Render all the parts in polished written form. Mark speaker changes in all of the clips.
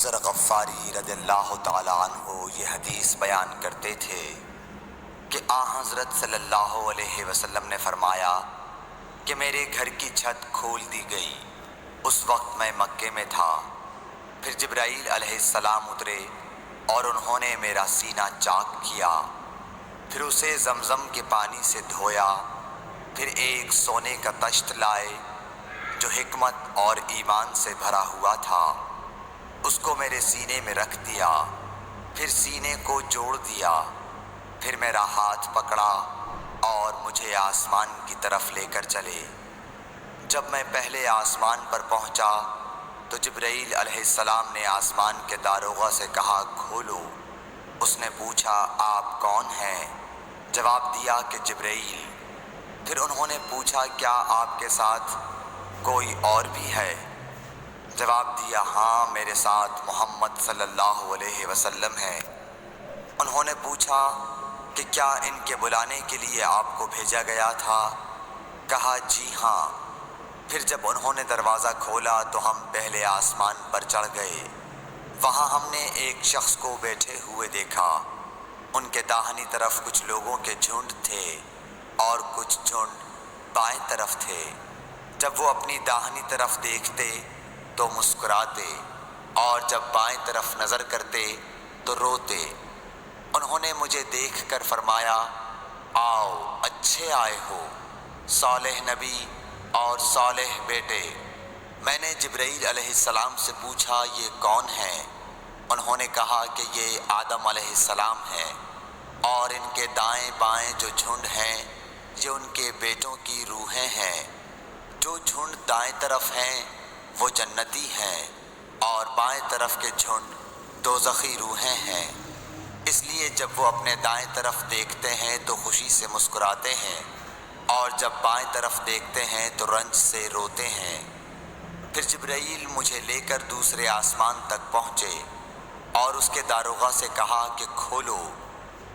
Speaker 1: ذر غفاری رضی اللہ تعالی عنہ یہ حدیث بیان کرتے تھے کہ حضرت صلی اللہ علیہ وسلم نے فرمایا کہ میرے گھر کی چھت کھول دی گئی۔ اس وقت میں مکے میں تھا۔ پھر جبرائیل علیہ السلام اترے اور انہوں نے میرا سینہ چاک کیا، پھر اسے زمزم کے پانی سے دھویا، پھر ایک سونے کا طشت لائے جو حکمت اور ایمان سے بھرا ہوا تھا، اس کو میرے سینے میں رکھ دیا، پھر سینے کو جوڑ دیا، پھر میرا ہاتھ پکڑا اور مجھے آسمان کی طرف لے کر چلے۔ جب میں پہلے آسمان پر پہنچا تو جبرائیل علیہ السلام نے آسمان کے داروغہ سے کہا کھولو۔ اس نے پوچھا آپ کون ہیں؟ جواب دیا کہ جبرائیل۔ پھر انہوں نے پوچھا کیا آپ کے ساتھ کوئی اور بھی ہے؟ جواب دیا ہاں، میرے ساتھ محمد صلی اللہ علیہ وسلم ہے۔ انہوں نے پوچھا کہ کیا ان کے بلانے کے لیے آپ کو بھیجا گیا تھا؟ کہا جی ہاں۔ پھر جب انہوں نے دروازہ کھولا تو ہم پہلے آسمان پر چڑھ گئے۔ وہاں ہم نے ایک شخص کو بیٹھے ہوئے دیکھا۔ ان کے داہنی طرف کچھ لوگوں کے جھنڈ تھے اور کچھ جھنڈ بائیں طرف تھے۔ جب وہ اپنی داہنی طرف دیکھتے تو مسکراتے اور جب بائیں طرف نظر کرتے تو روتے۔ انہوں نے مجھے دیکھ کر فرمایا آؤ اچھے آئے ہو، صالح نبی اور صالح بیٹے۔ میں نے جبرائیل علیہ السلام سے پوچھا یہ کون ہیں؟ انہوں نے کہا کہ یہ آدم علیہ السلام ہیں، اور ان کے دائیں بائیں جو جھنڈ ہیں یہ ان کے بیٹوں کی روحیں ہیں۔ جو جھنڈ دائیں طرف ہیں وہ جنتی ہیں اور بائیں طرف کے جھنڈ دوزخی روحیں ہیں۔ اس لیے جب وہ اپنے دائیں طرف دیکھتے ہیں تو خوشی سے مسکراتے ہیں، اور جب بائیں طرف دیکھتے ہیں تو رنج سے روتے ہیں۔ پھر جبرائیل مجھے لے کر دوسرے آسمان تک پہنچے اور اس کے داروغہ سے کہا کہ کھولو۔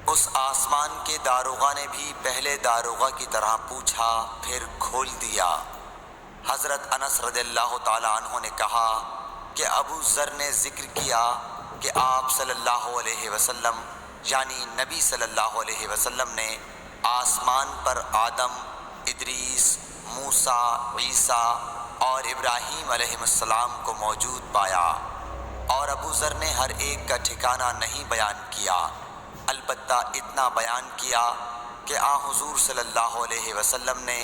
Speaker 1: اس آسمان کے داروغہ نے بھی پہلے داروغہ کی طرح پوچھا، پھر کھول دیا۔ حضرت انس رضی اللہ تعالی عنہ نے کہا کہ ابو ذر نے ذکر کیا کہ آپ صلی اللہ علیہ وسلم یعنی نبی صلی اللہ علیہ وسلم نے آسمان پر آدم، ادریس، موسیٰ، عیسیٰ اور ابراہیم علیہ السلام کو موجود پایا، اور ابو ذر نے ہر ایک کا ٹھکانہ نہیں بیان کیا، البتہ اتنا بیان کیا کہ حضور صلی اللہ علیہ وسلم نے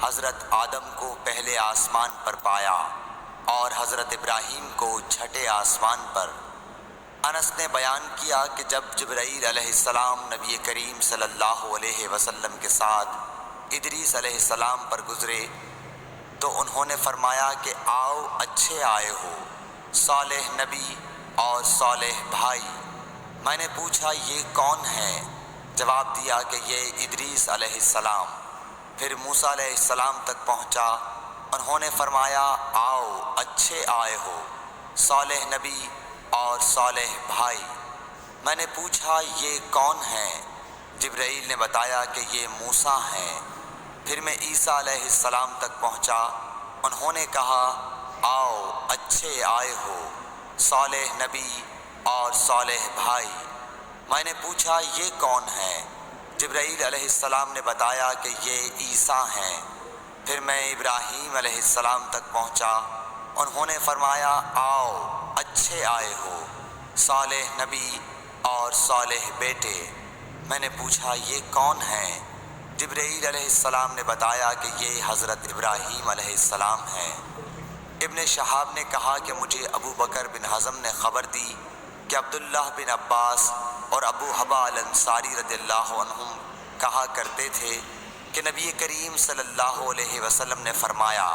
Speaker 1: حضرت آدم کو پہلے آسمان پر پایا اور حضرت ابراہیم کو چھٹے آسمان پر۔ انس نے بیان کیا کہ جب جبرائیل علیہ السلام نبی کریم صلی اللہ علیہ وسلم کے ساتھ ادریس علیہ السلام پر گزرے تو انہوں نے فرمایا کہ آؤ اچھے آئے ہو، صالح نبی اور صالح بھائی۔ میں نے پوچھا یہ کون ہیں؟ جواب دیا کہ یہ ادریس علیہ السلام۔ پھر موسیٰ علیہ السلام تک پہنچا۔ انہوں نے فرمایا آؤ اچھے آئے ہو، صالح نبی اور صالح بھائی۔ میں نے پوچھا یہ کون ہیں؟ جبرائیل نے بتایا کہ یہ موسیٰ ہیں۔ پھر میں عیسیٰ علیہ السلام تک پہنچا۔ انہوں نے کہا آؤ اچھے آئے ہو، صالح نبی اور صالح بھائی۔ میں نے پوچھا یہ کون ہیں؟ جبرائیل علیہ السلام نے بتایا کہ یہ عیسیٰ ہیں۔ پھر میں ابراہیم علیہ السلام تک پہنچا۔ انہوں نے فرمایا آؤ اچھے آئے ہو، صالح نبی اور صالح بیٹے۔ میں نے پوچھا یہ کون ہیں؟ جبرائیل علیہ السلام نے بتایا کہ یہ حضرت ابراہیم علیہ السلام ہیں۔ ابن شہاب نے کہا کہ مجھے ابو بکر بن حزم نے خبر دی کہ عبداللہ بن عباس اور ابو حبا الانصاری رضی اللہ عنہم کہا کرتے تھے کہ نبی کریم صلی اللہ علیہ وسلم نے فرمایا،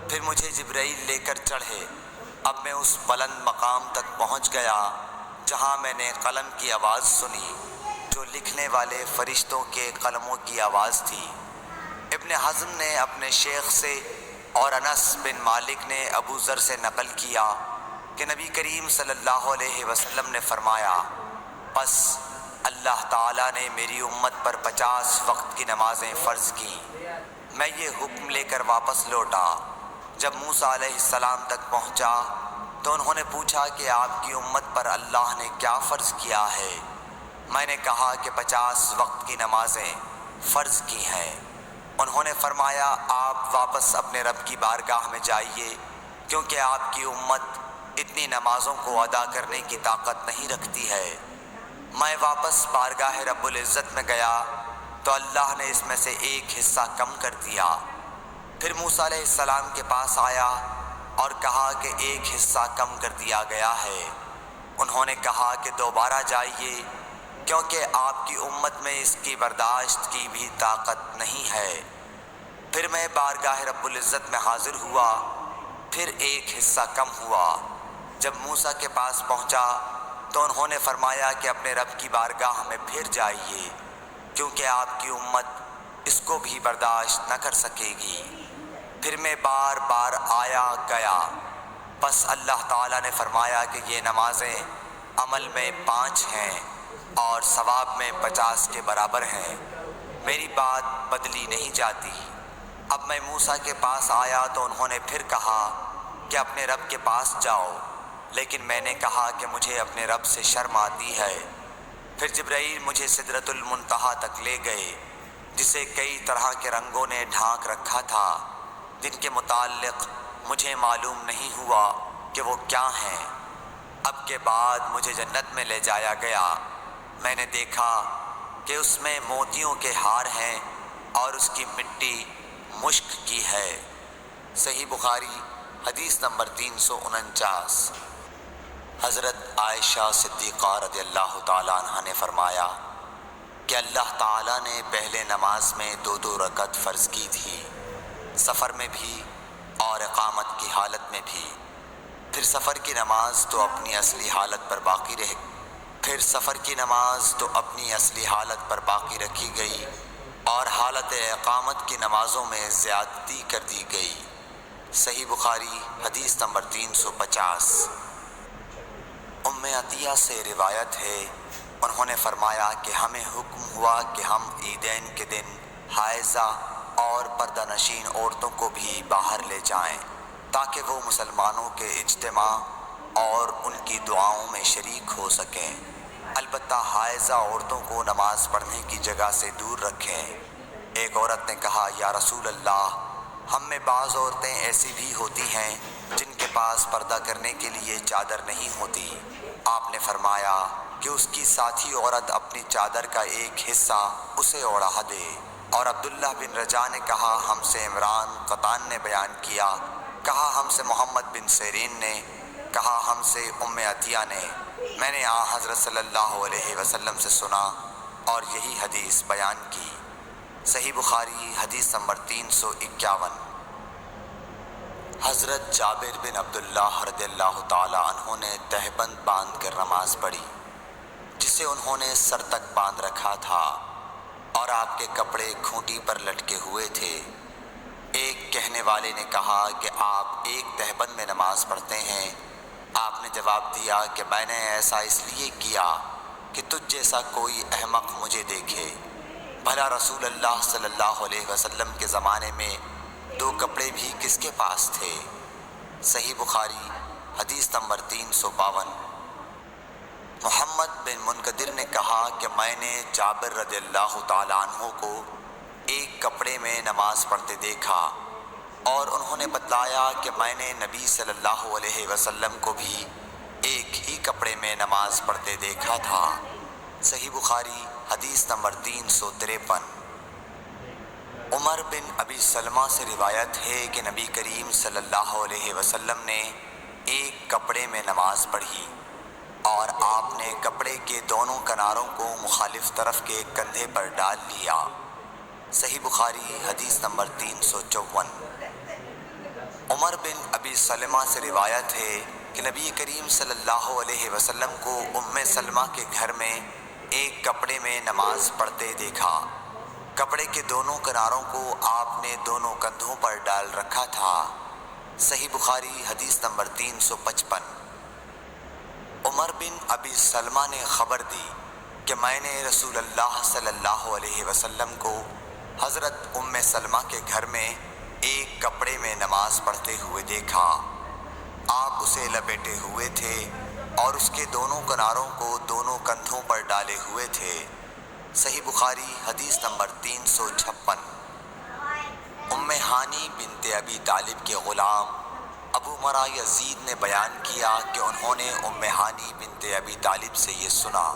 Speaker 1: پھر مجھے جبرائیل لے کر چڑھے۔ اب میں اس بلند مقام تک پہنچ گیا جہاں میں نے قلم کی آواز سنی جو لکھنے والے فرشتوں کے قلموں کی آواز تھی۔ ابن حزم نے اپنے شیخ سے اور انس بن مالک نے ابو ذر سے نقل کیا کہ نبی کریم صلی اللہ علیہ وسلم نے فرمایا، بس اللہ تعالیٰ نے میری امت پر 50 وقت کی نمازیں فرض کی۔ میں یہ حکم لے کر واپس لوٹا۔ جب موسیٰ علیہ السلام تک پہنچا تو انہوں نے پوچھا کہ آپ کی امت پر اللہ نے کیا فرض کیا ہے؟ میں نے کہا کہ 50 وقت کی نمازیں فرض کی ہیں۔ انہوں نے فرمایا آپ واپس اپنے رب کی بارگاہ میں جائیے، کیونکہ آپ کی امت اتنی نمازوں کو ادا کرنے کی طاقت نہیں رکھتی ہے۔ میں واپس بارگاہ رب العزت میں گیا تو اللہ نے اس میں سے ایک حصہ کم کر دیا۔ پھر موسیٰ علیہ السلام کے پاس آیا اور کہا کہ ایک حصہ کم کر دیا گیا ہے۔ انہوں نے کہا کہ دوبارہ جائیے، کیونکہ آپ کی امت میں اس کی برداشت کی بھی طاقت نہیں ہے۔ پھر میں بارگاہ رب العزت میں حاضر ہوا، پھر ایک حصہ کم ہوا۔ جب موسیٰ کے پاس پہنچا تو انہوں نے فرمایا کہ اپنے رب کی بارگاہ میں پھر جائیے، کیونکہ آپ کی امت اس کو بھی برداشت نہ کر سکے گی۔ پھر میں بار بار آیا گیا، بس اللہ تعالیٰ نے فرمایا کہ یہ نمازیں عمل میں 5 ہیں اور ثواب میں 50 کے برابر ہیں، میری بات بدلی نہیں جاتی۔ اب میں موسیٰ کے پاس آیا تو انہوں نے پھر کہا کہ اپنے رب کے پاس جاؤ، لیکن میں نے کہا کہ مجھے اپنے رب سے شرم آتی ہے۔ پھر جبرائیل مجھے سدرۃ المنتہا تک لے گئے، جسے کئی طرح کے رنگوں نے ڈھانک رکھا تھا، جن کے متعلق مجھے معلوم نہیں ہوا کہ وہ کیا ہیں۔ اب کے بعد مجھے جنت میں لے جایا گیا۔ میں نے دیکھا کہ اس میں موتیوں کے ہار ہیں اور اس کی مٹی مشک کی ہے۔ صحیح بخاری حدیث نمبر 349۔ حضرت عائشہ صدیقہ رضی اللہ تعالیٰ عنہ نے فرمایا کہ اللہ تعالیٰ نے پہلے نماز میں 2 رکعت فرض کی تھی، سفر میں بھی اور اقامت کی حالت میں بھی۔ پھر سفر کی نماز تو اپنی اصلی حالت پر باقی رکھی گئی اور حالت اقامت کی نمازوں میں زیادتی کر دی گئی۔ صحیح بخاری حدیث نمبر 350۔ ام عطیہ سے روایت ہے، انہوں نے فرمایا کہ ہمیں حکم ہوا کہ ہم عیدین کے دن حائضہ اور پردہ نشین عورتوں کو بھی باہر لے جائیں، تاکہ وہ مسلمانوں کے اجتماع اور ان کی دعاؤں میں شریک ہو سکیں۔ البتہ حائضہ عورتوں کو نماز پڑھنے کی جگہ سے دور رکھیں۔ ایک عورت نے کہا یا رسول اللہ، ہم میں بعض عورتیں ایسی بھی ہوتی ہیں جن کے پاس پردہ کرنے کے لیے چادر نہیں ہوتی۔ آپ نے فرمایا کہ اس کی ساتھی عورت اپنی چادر کا ایک حصہ اسے اوڑھا دے۔ اور عبداللہ بن رجاء نے کہا ہم سے عمران قطان نے بیان کیا، کہا ہم سے محمد بن سیرین نے، کہا ہم سے ام عطیہ نے، میں نے حضرت صلی اللہ علیہ وسلم سے سنا اور یہی حدیث بیان کی۔ صحیح بخاری حدیث نمبر 351۔ حضرت جابر بن عبداللہ رضی اللہ تعالی عنہ نے تہبند باندھ کر نماز پڑھی، جسے انہوں نے سر تک باندھ رکھا تھا اور آپ کے کپڑے کھوٹی پر لٹکے ہوئے تھے۔ ایک کہنے والے نے کہا کہ آپ ایک تہبند میں نماز پڑھتے ہیں؟ آپ نے جواب دیا کہ میں نے ایسا اس لیے کیا کہ تجھ جیسا کوئی احمق مجھے دیکھے۔ بھلا رسول اللہ صلی اللہ علیہ وسلم کے زمانے میں 2 کپڑے بھی کس کے پاس تھے؟ صحیح بخاری حدیث نمبر 352۔ محمد بن منقدر نے کہا کہ میں نے جابر رضی اللہ تعالیٰ عنہ کو ایک کپڑے میں نماز پڑھتے دیکھا، اور انہوں نے بتلایا کہ میں نے نبی صلی اللہ علیہ وسلم کو بھی ایک ہی کپڑے میں نماز پڑھتے دیکھا تھا۔ صحیح بخاری حدیث نمبر 353۔ عمر بن ابی سلمہ سے روایت ہے کہ نبی کریم صلی اللہ علیہ وسلم نے ایک کپڑے میں نماز پڑھی اور آپ نے کپڑے کے دونوں کناروں کو مخالف طرف کے کندھے پر ڈال لیا۔ صحیح بخاری حدیث نمبر 354۔ عمر بن ابی سلمہ سے روایت ہے کہ نبی کریم صلی اللہ علیہ وسلم کو ام سلمہ کے گھر میں ایک کپڑے میں نماز پڑھتے دیکھا۔ کپڑے کے دونوں کناروں کو آپ نے دونوں کندھوں پر ڈال رکھا تھا۔ صحیح بخاری حدیث نمبر 355۔ عمر بن ابی سلمہ نے خبر دی کہ میں نے رسول اللہ صلی اللہ علیہ وسلم کو حضرت ام سلمہ کے گھر میں ایک کپڑے میں نماز پڑھتے ہوئے دیکھا۔ آپ اسے لپیٹے ہوئے تھے اور اس کے دونوں کناروں کو دونوں کندھوں پر ڈالے ہوئے تھے۔ صحیح بخاری حدیث نمبر 356۔ ام ہانی بنت ابی طالب کے غلام ابو مرہ یزید نے بیان کیا کہ انہوں نے ام ہانی بنت ابی طالب سے یہ سنا